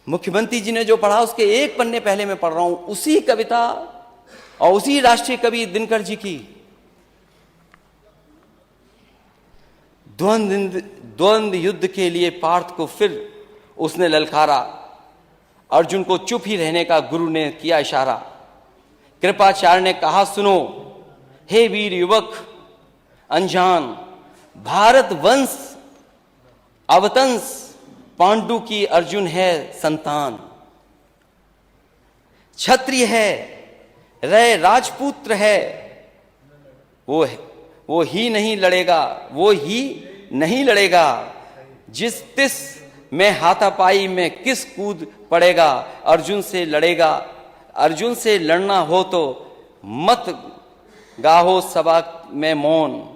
मुख्यमंत्री जी ने जो पढ़ा उसके एक पन्ने पहले मैं पढ़ रहा हूं, उसी कविता और उसी राष्ट्रीय कवि दिनकर जी की। द्वंद्व युद्ध के लिए पार्थ को फिर उसने ललकारा, अर्जुन को चुप ही रहने का गुरु ने किया इशारा। कृपाचार्य ने कहा सुनो हे वीर युवक अनजान, भारत वंश अवतंस पांडु की अर्जुन है संतान। क्षत्रिय है रय राजपुत्र है, वो ही नहीं लड़ेगा, जिस तिस में हाथापाई में किस कूद पड़ेगा। अर्जुन से लड़ना हो तो मत गाहो सभा में मौन,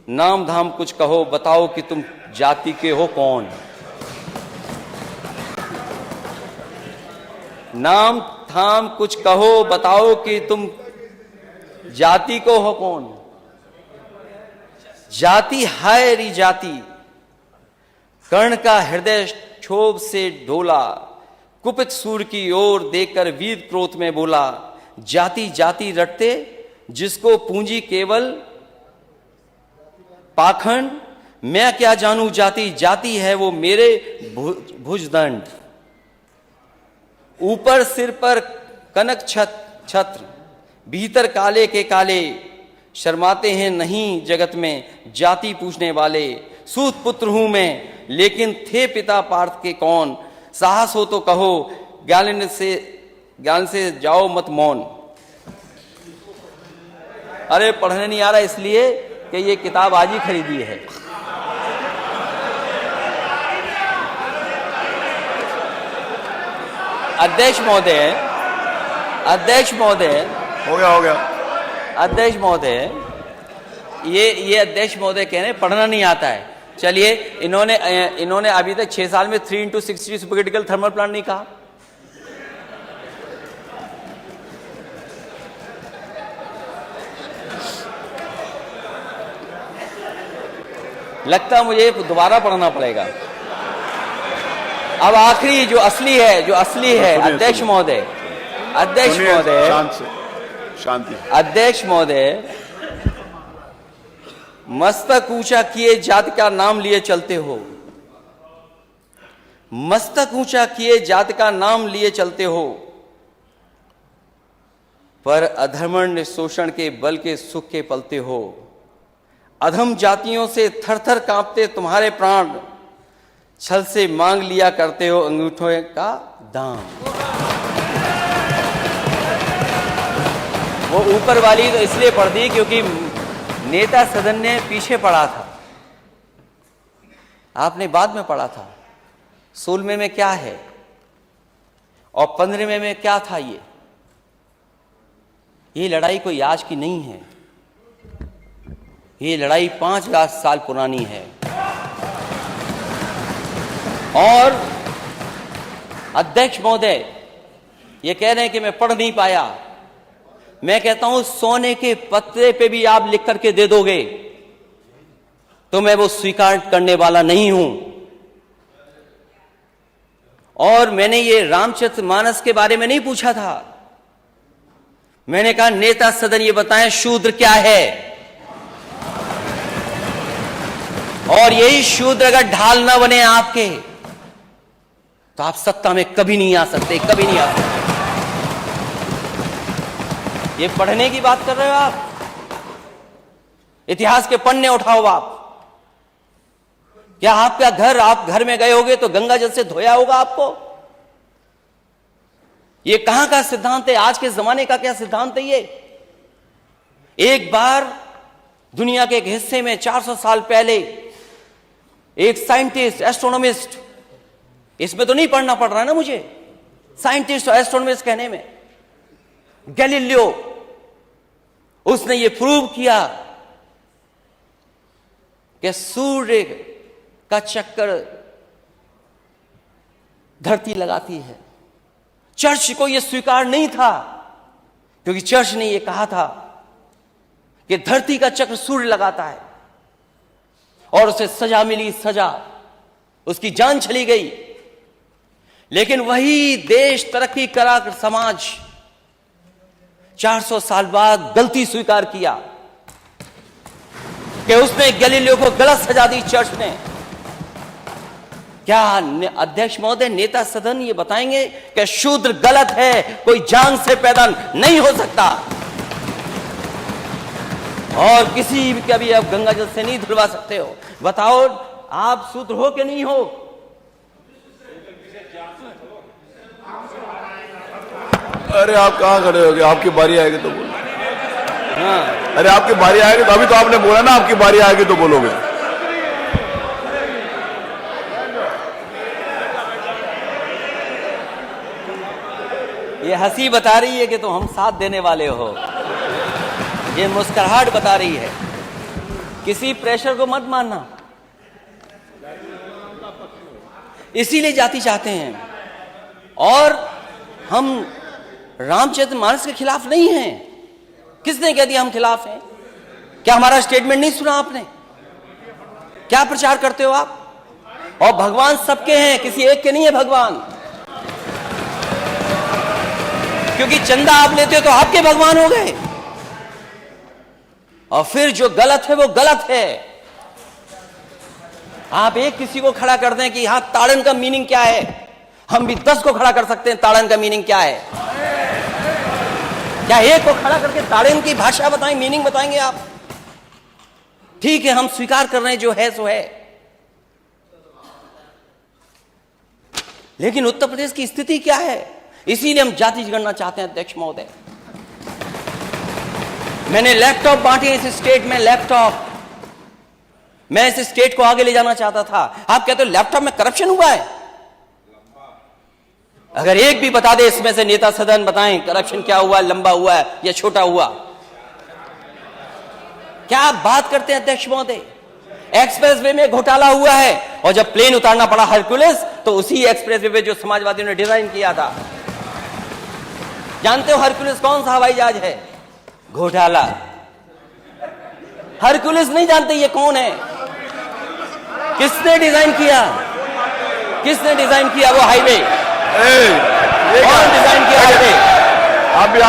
नाम धाम कुछ कहो बताओ कि तुम जाति के हो कौन। नाम धाम कुछ कहो बताओ कि तुम जाति को हो कौन। जाति हाय री जाति, कर्ण का हृदय क्षोभ से ढोला, कुपित सूर की ओर देखकर वीर क्रोध में बोला। जाति जाति रटते जिसको पूंजी केवल पाखंड, मैं क्या जानू जाति, जाति है वो मेरे भुजदंड। ऊपर सिर पर कनक छत्र, भीतर काले के काले, शर्माते हैं नहीं जगत में जाति पूछने वाले। सूत पुत्र हूं मैं लेकिन थे पिता पार्थ के कौन, साहस हो तो कहो ज्ञान से जाओ मत मौन। अरे पढ़ने नहीं आ रहा इसलिए कि ये किताब आज ही खरीदी है। अध्यक्ष महोदय हो गया अध्यक्ष महोदय, ये अध्यक्ष महोदय कह रहे हैं पढ़ना नहीं आता है। चलिए इन्होंने अभी तक 6 साल में 3x60 सुपरक्रिटिकल थर्मल प्लांट नहीं कहा। लगता मुझे दोबारा पढ़ना पड़ेगा। अब आखिरी जो असली है अध्यक्ष महोदय, शांति। अध्यक्ष महोदय, मस्तक ऊंचा किए जाति का नाम लिए चलते हो, मस्तक ऊंचा किए जाति का नाम लिए चलते हो, पर अधर्मण्य शोषण के बल के सुख के पलते हो। अधम जातियों से थर थर कांपते तुम्हारे प्राण, छल से मांग लिया करते हो अंगूठों का दाम। वो ऊपर वाली तो इसलिए पढ़ दी क्योंकि नेता सदन ने पीछे पढ़ा था, आपने बाद में पढ़ा था। 16वें में क्या है और 15वें में क्या था। ये लड़ाई कोई आज की नहीं है, ये लड़ाई 5,000 साल पुरानी है। और अध्यक्ष महोदय ये कह रहे हैं कि मैं पढ़ नहीं पाया। मैं कहता हूं सोने के पत्रे पे भी आप लिख करके दे दोगे तो मैं वो स्वीकार करने वाला नहीं हूं। और मैंने ये रामचरितमानस के बारे में नहीं पूछा था, मैंने कहा नेता सदन ये बताएं शूद्र क्या है। और यही शूद्र अगर ढाल ना बने आपके तो आप सत्ता में कभी नहीं आ सकते, कभी नहीं आ सकते। ये पढ़ने की बात कर रहे हो आप, इतिहास के पन्ने उठाओ आप। क्या आपका घर, आप घर में गए होगे तो गंगा जल से धोया होगा आपको? ये कहां का सिद्धांत है, आज के जमाने का क्या सिद्धांत है ये? एक बार दुनिया के एक हिस्से में 400 साल पहले एक साइंटिस्ट, एस्ट्रोनॉमिस्ट, इसमें तो नहीं पढ़ना पड़ रहा है ना मुझे, साइंटिस्ट और एस्ट्रोनॉमिस्ट कहने में, गैलीलियो, उसने ये प्रूव किया कि सूर्य का चक्कर धरती लगाती है। चर्च को यह स्वीकार नहीं था क्योंकि चर्च ने यह कहा था कि धरती का चक्र सूर्य लगाता है, और उसे सजा मिली, सजा, उसकी जान चली गई। लेकिन वही देश, तरक्की करा समाज 400 साल बाद गलती स्वीकार किया कि उसने गैलीलियो को गलत सजा दी चर्च ने। क्या अध्यक्ष महोदय, नेता सदन ये बताएंगे कि शूद्र गलत है, कोई जान से पैदा नहीं हो सकता और किसी का भी आप गंगा जल से नहीं धुलवा सकते हो? बताओ, आप शूद्र हो कि नहीं हो? अरे आप कहाँ खड़े हो गए? आपकी बारी आएगी तो बोलो। हाँ, अरे आपकी बारी आएगी तो, अभी तो आपने बोला ना आपकी बारी आएगी तो बोलोगे। ये हंसी बता रही है कि तुम हम साथ देने वाले हो, ये मुस्कुराहट बता रही है। किसी प्रेशर को मत मानना। इसीलिए जाति चाहते हैं और हम रामचरित मानस के खिलाफ नहीं हैं। किसने कह दिया हम खिलाफ हैं? क्या हमारा स्टेटमेंट नहीं सुना आपने? क्या प्रचार करते हो आप? और भगवान सबके हैं, किसी एक के नहीं है भगवान। क्योंकि चंदा आप लेते हो तो आपके भगवान हो गए, और फिर जो गलत है वो गलत है। आप एक किसी को खड़ा कर दें कि हां ताड़न का मीनिंग क्या है, हम भी 10 को खड़ा कर सकते हैं ताड़न का मीनिंग क्या है। क्या एक को खड़ा करके ताड़न की भाषा बताएं, मीनिंग बताएंगे आप? ठीक है, हम स्वीकार कर रहे हैं जो है सो है, लेकिन उत्तर प्रदेश की स्थिति क्या है? इसीलिए हम जाति जनगणना चाहते हैं अध्यक्ष महोदय। मैंने लैपटॉप बांटे इस स्टेट में, लैपटॉप। मैं इस स्टेट को आगे ले जाना चाहता था। आप कहते हो लैपटॉप में करप्शन हुआ है? अगर एक भी बता दे इसमें से नेता सदन, बताएं करप्शन क्या हुआ है, लंबा हुआ है या छोटा हुआ? क्या आप बात करते हैं अध्यक्ष महोदय? एक्सप्रेसवे में घोटाला हुआ है और जब प्लेन उतारना पड़ा हरक्यूलिस, तो उसी एक्सप्रेसवे पे जो समाजवादियों ने डिजाइन किया था। जानते हो हरक्यूलिस कौन सा हवाई जहाज है? घोटाला। हरक्यूलिस नहीं जानते ये कौन है? किसने डिजाइन किया? किसने डिजाइन किया वो हाईवे? कौन डिजाइन किया हाईवे? आप भी